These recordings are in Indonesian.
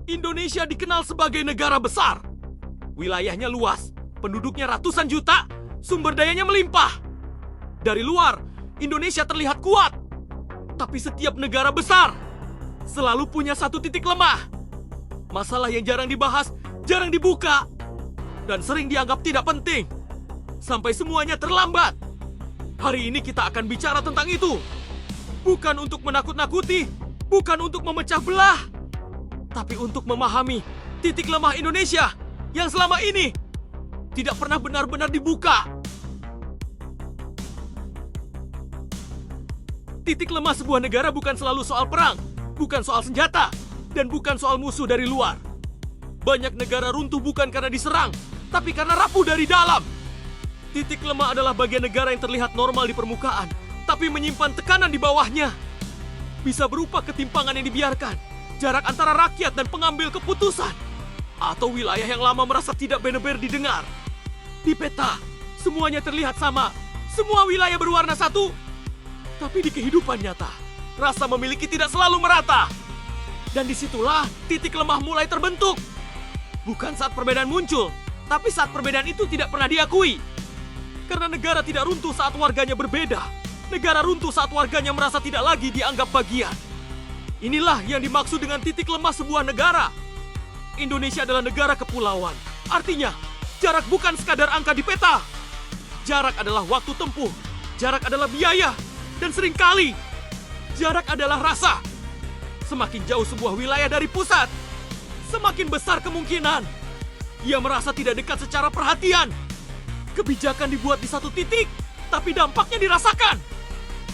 Indonesia dikenal sebagai negara besar. Wilayahnya luas, penduduknya ratusan juta, sumber dayanya melimpah. Dari luar, Indonesia terlihat kuat. Tapi setiap negara besar selalu punya satu titik lemah. Masalah yang jarang dibahas, jarang dibuka, dan sering dianggap tidak penting. Sampai semuanya terlambat. Hari ini kita akan bicara tentang itu. Bukan untuk menakut-nakuti, bukan untuk memecah belah, tapi untuk memahami titik lemah Indonesia yang selama ini tidak pernah benar-benar dibuka. Titik lemah sebuah negara bukan selalu soal perang, bukan soal senjata, dan bukan soal musuh dari luar. Banyak negara runtuh bukan karena diserang, tapi karena rapuh dari dalam. Titik lemah adalah bagian negara yang terlihat normal di permukaan, tapi menyimpan tekanan di bawahnya. Bisa berupa ketimpangan yang dibiarkan, jarak antara rakyat dan pengambil keputusan, atau wilayah yang lama merasa tidak benar-benar didengar. Di peta, semuanya terlihat sama, semua wilayah berwarna satu. Tapi di kehidupan nyata, rasa memiliki tidak selalu merata. Dan disitulah titik lemah mulai terbentuk. Bukan saat perbedaan muncul, tapi saat perbedaan itu tidak pernah diakui. Karena negara tidak runtuh saat warganya berbeda. Negara runtuh saat warganya merasa tidak lagi dianggap bagian. Inilah yang dimaksud dengan titik lemah sebuah negara. Indonesia adalah negara kepulauan. Artinya, jarak bukan sekadar angka di peta. Jarak adalah waktu tempuh. Jarak adalah biaya. Dan seringkali, jarak adalah rasa. Semakin jauh sebuah wilayah dari pusat, semakin besar kemungkinan ia merasa tidak dekat secara perhatian. Kebijakan dibuat di satu titik, tapi dampaknya dirasakan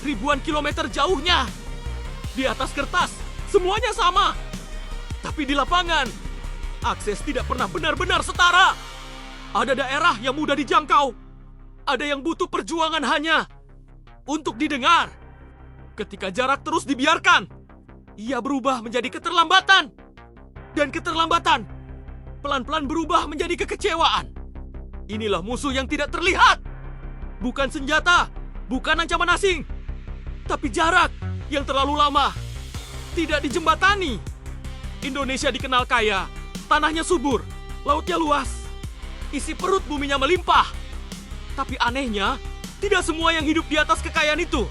ribuan kilometer jauhnya. Di atas kertas, semuanya sama. Tapi di lapangan, akses tidak pernah benar-benar setara. Ada daerah yang mudah dijangkau. Ada yang butuh perjuangan hanya untuk didengar. Ketika jarak terus dibiarkan, ia berubah menjadi keterlambatan. Dan keterlambatan pelan-pelan berubah menjadi kekecewaan. Inilah musuh yang tidak terlihat. Bukan senjata, bukan ancaman asing, tapi jarak yang terlalu lama, tidak dijembatani. Indonesia dikenal kaya, tanahnya subur, lautnya luas, isi perut buminya melimpah. Tapi anehnya, tidak semua yang hidup di atas kekayaan itu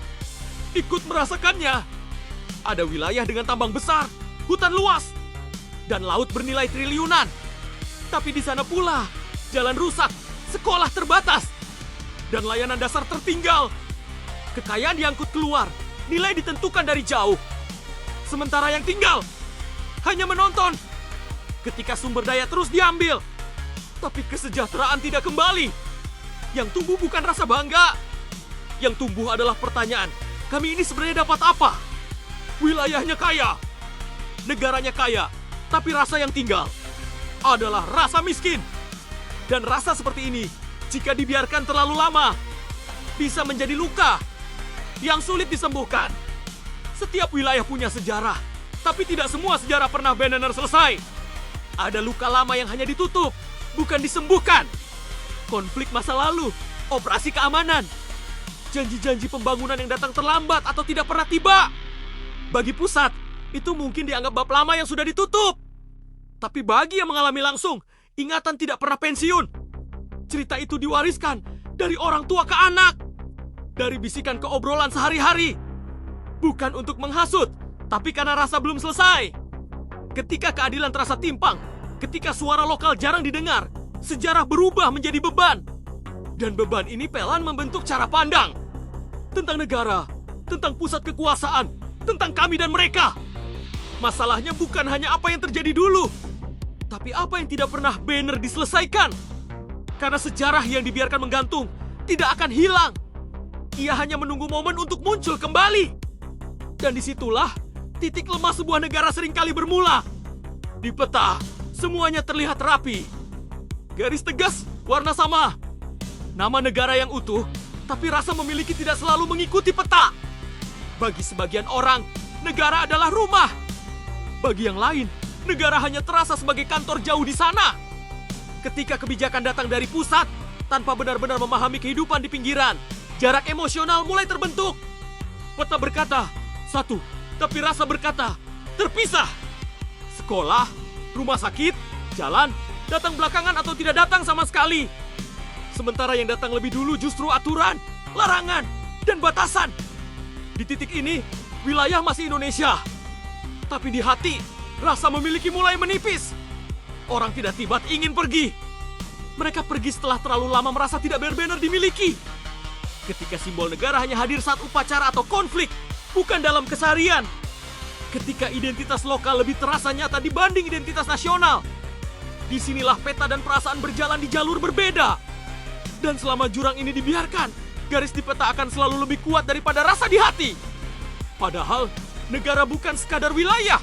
ikut merasakannya. Ada wilayah dengan tambang besar, hutan luas, dan laut bernilai triliunan. Tapi di sana pula, jalan rusak, sekolah terbatas, dan layanan dasar tertinggal. Kekayaan diangkut keluar, nilai ditentukan dari jauh. Sementara yang tinggal hanya menonton ketika sumber daya terus diambil. Tapi kesejahteraan tidak kembali. Yang tumbuh bukan rasa bangga. Yang tumbuh adalah pertanyaan, kami ini sebenarnya dapat apa? Wilayahnya kaya, negaranya kaya, tapi rasa yang tinggal adalah rasa miskin. Dan rasa seperti ini, jika dibiarkan terlalu lama, bisa menjadi luka yang sulit disembuhkan. Setiap wilayah punya sejarah, tapi tidak semua sejarah pernah benar-benar selesai. Ada luka lama yang hanya ditutup, bukan disembuhkan. Konflik masa lalu, operasi keamanan, janji-janji pembangunan yang datang terlambat atau tidak pernah tiba. Bagi pusat, itu mungkin dianggap bab lama yang sudah ditutup. Tapi bagi yang mengalami langsung, ingatan tidak pernah pensiun. Cerita itu diwariskan dari orang tua ke anak, dari bisikan ke obrolan sehari-hari. Bukan untuk menghasut, tapi karena rasa belum selesai. Ketika keadilan terasa timpang, ketika suara lokal jarang didengar, sejarah berubah menjadi beban. Dan beban ini pelan membentuk cara pandang tentang negara, tentang pusat kekuasaan, tentang kami dan mereka. Masalahnya bukan hanya apa yang terjadi dulu, tapi apa yang tidak pernah benar diselesaikan. Karena sejarah yang dibiarkan menggantung tidak akan hilang. Ia hanya menunggu momen untuk muncul kembali. Dan disitulah titik lemah sebuah negara seringkali bermula. Di peta, semuanya terlihat rapi. Garis tegas, warna sama. Nama negara yang utuh, tapi rasa memiliki tidak selalu mengikuti peta. Bagi sebagian orang, negara adalah rumah. Bagi yang lain, negara hanya terasa sebagai kantor jauh di sana. Ketika kebijakan datang dari pusat, tanpa benar-benar memahami kehidupan di pinggiran, jarak emosional mulai terbentuk. Peta berkata, satu, tapi rasa berkata, terpisah. Sekolah, Rumah sakit, jalan, datang belakangan atau tidak datang sama sekali. Sementara yang datang lebih dulu justru aturan, larangan, dan batasan. Di titik ini, wilayah masih Indonesia. Tapi di hati, rasa memiliki mulai menipis. Orang tidak tiba ingin pergi. Mereka pergi setelah terlalu lama merasa tidak benar-benar dimiliki. Ketika simbol negara hanya hadir saat upacara atau konflik, bukan dalam keseharian. Ketika identitas lokal lebih terasa nyata dibanding identitas nasional. Disinilah peta dan perasaan berjalan di jalur berbeda. Dan selama jurang ini dibiarkan, garis di peta akan selalu lebih kuat daripada rasa di hati. Padahal, negara bukan sekadar wilayah,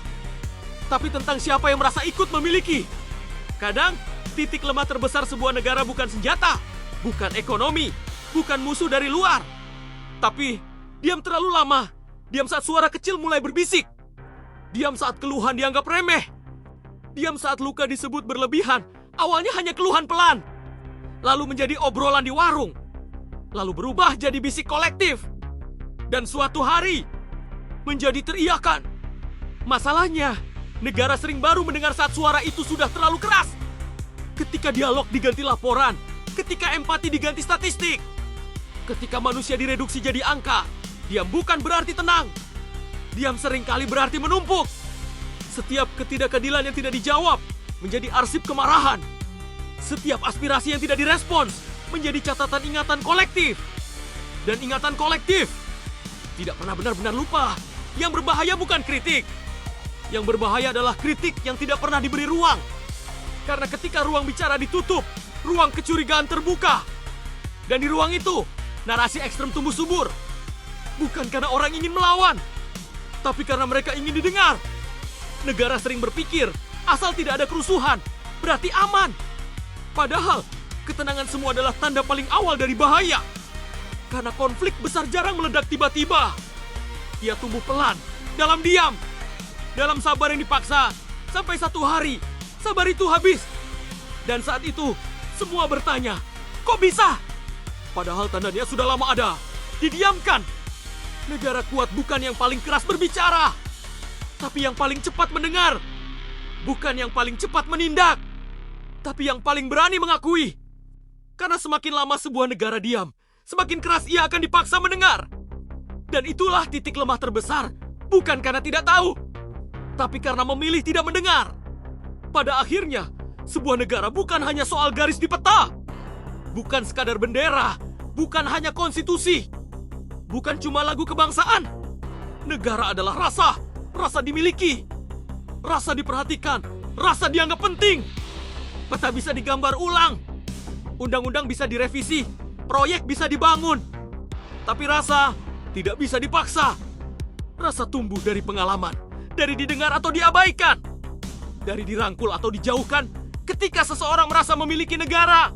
tapi tentang siapa yang merasa ikut memiliki. Kadang, titik lemah terbesar sebuah negara bukan senjata, bukan ekonomi, bukan musuh dari luar. Tapi, diam terlalu lama, diam saat suara kecil mulai berbisik, diam saat keluhan dianggap remeh, diam saat luka disebut berlebihan, awalnya hanya keluhan pelan, lalu menjadi obrolan di warung, lalu berubah jadi bisik kolektif, dan suatu hari menjadi teriakan. Masalahnya, negara sering baru mendengar saat suara itu sudah terlalu keras. Ketika dialog diganti laporan, ketika empati diganti statistik, ketika manusia direduksi jadi angka, diam bukan berarti tenang. Diam seringkali berarti menumpuk. Setiap ketidakadilan yang tidak dijawab menjadi arsip kemarahan. Setiap aspirasi yang tidak direspons menjadi catatan ingatan kolektif. Dan ingatan kolektif tidak pernah benar-benar lupa. Yang berbahaya bukan kritik. Yang berbahaya adalah kritik yang tidak pernah diberi ruang. Karena ketika ruang bicara ditutup, ruang kecurigaan terbuka. Dan di ruang itu, narasi ekstrem tumbuh subur. Bukan karena orang ingin melawan, tapi karena mereka ingin didengar. Negara sering berpikir, asal tidak ada kerusuhan, berarti aman. Padahal, ketenangan semua adalah tanda paling awal dari bahaya. Karena konflik besar jarang meledak tiba-tiba. Ia tumbuh pelan, dalam diam, dalam sabar yang dipaksa, sampai satu hari, sabar itu habis. Dan saat itu, semua bertanya, kok bisa? Padahal tandanya sudah lama ada, didiamkan. Negara kuat bukan yang paling keras berbicara, tapi yang paling cepat mendengar. Bukan yang paling cepat menindak, tapi yang paling berani mengakui. Karena semakin lama sebuah negara diam, semakin keras ia akan dipaksa mendengar. Dan itulah titik lemah terbesar, bukan karena tidak tahu, tapi karena memilih tidak mendengar. Pada akhirnya, sebuah negara bukan hanya soal garis di peta, bukan sekadar bendera, bukan hanya konstitusi, bukan cuma lagu kebangsaan. Negara adalah rasa, rasa dimiliki, rasa diperhatikan, rasa dianggap penting. Peta bisa digambar ulang, undang-undang bisa direvisi, proyek bisa dibangun, tapi rasa tidak bisa dipaksa. Rasa tumbuh dari pengalaman, dari didengar atau diabaikan, dari dirangkul atau dijauhkan. Ketika seseorang merasa memiliki negara,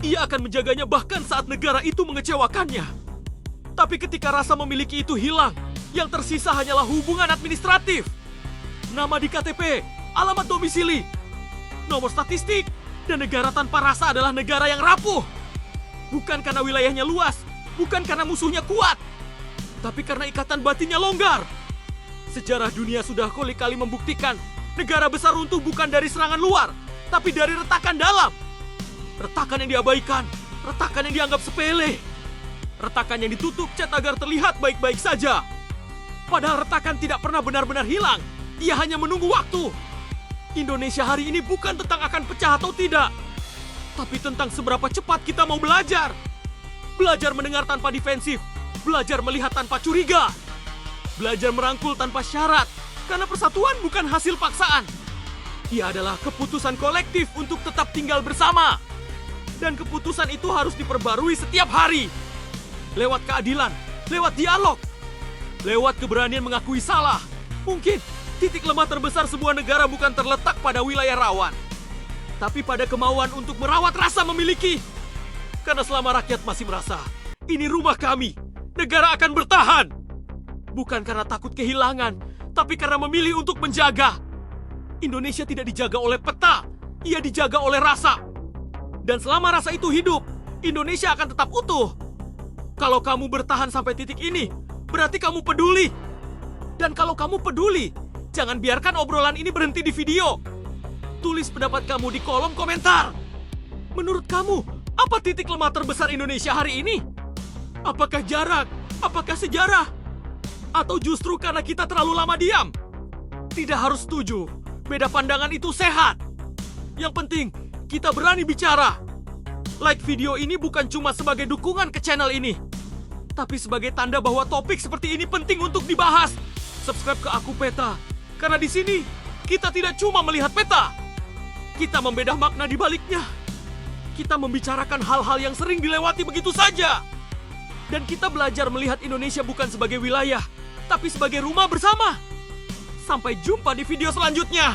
ia akan menjaganya bahkan saat negara itu mengecewakannya. Tapi ketika rasa memiliki itu hilang, yang tersisa hanyalah hubungan administratif. Nama di KTP, alamat domisili, nomor statistik, dan negara tanpa rasa adalah negara yang rapuh. Bukan karena wilayahnya luas, bukan karena musuhnya kuat, tapi karena ikatan batinnya longgar. Sejarah dunia sudah kali-kali membuktikan negara besar runtuh bukan dari serangan luar, tapi dari retakan dalam. Retakan yang diabaikan, retakan yang dianggap sepele, retakan yang ditutup cat agar terlihat baik-baik saja. Padahal retakan tidak pernah benar-benar hilang, ia hanya menunggu waktu. Indonesia hari ini bukan tentang akan pecah atau tidak, tapi tentang seberapa cepat kita mau belajar. Belajar mendengar tanpa defensif, belajar melihat tanpa curiga, belajar merangkul tanpa syarat, karena persatuan bukan hasil paksaan. Ia adalah keputusan kolektif untuk tetap tinggal bersama. Dan keputusan itu harus diperbarui setiap hari. Lewat keadilan, lewat dialog, lewat keberanian mengakui salah. Mungkin titik lemah terbesar sebuah negara bukan terletak pada wilayah rawan, tapi pada kemauan untuk merawat rasa memiliki. Karena selama rakyat masih merasa, ini rumah kami, negara akan bertahan. Bukan karena takut kehilangan, tapi karena memilih untuk menjaga. Indonesia tidak dijaga oleh peta, ia dijaga oleh rasa. Dan selama rasa itu hidup, Indonesia akan tetap utuh. Kalau kamu bertahan sampai titik ini, berarti kamu peduli. Dan kalau kamu peduli, jangan biarkan obrolan ini berhenti di video. Tulis pendapat kamu di kolom komentar. Menurut kamu, apa titik lemah terbesar Indonesia hari ini? Apakah jarak? Apakah sejarah? Atau justru karena kita terlalu lama diam? Tidak harus setuju. Beda pandangan itu sehat. Yang penting, kita berani bicara. Like video ini bukan cuma sebagai dukungan ke channel ini, tapi sebagai tanda bahwa topik seperti ini penting untuk dibahas. Subscribe ke Aku Peta, karena di sini kita tidak cuma melihat peta. Kita membedah makna di baliknya. Kita membicarakan hal-hal yang sering dilewati begitu saja. Dan kita belajar melihat Indonesia bukan sebagai wilayah, tapi sebagai rumah bersama. Sampai jumpa di video selanjutnya.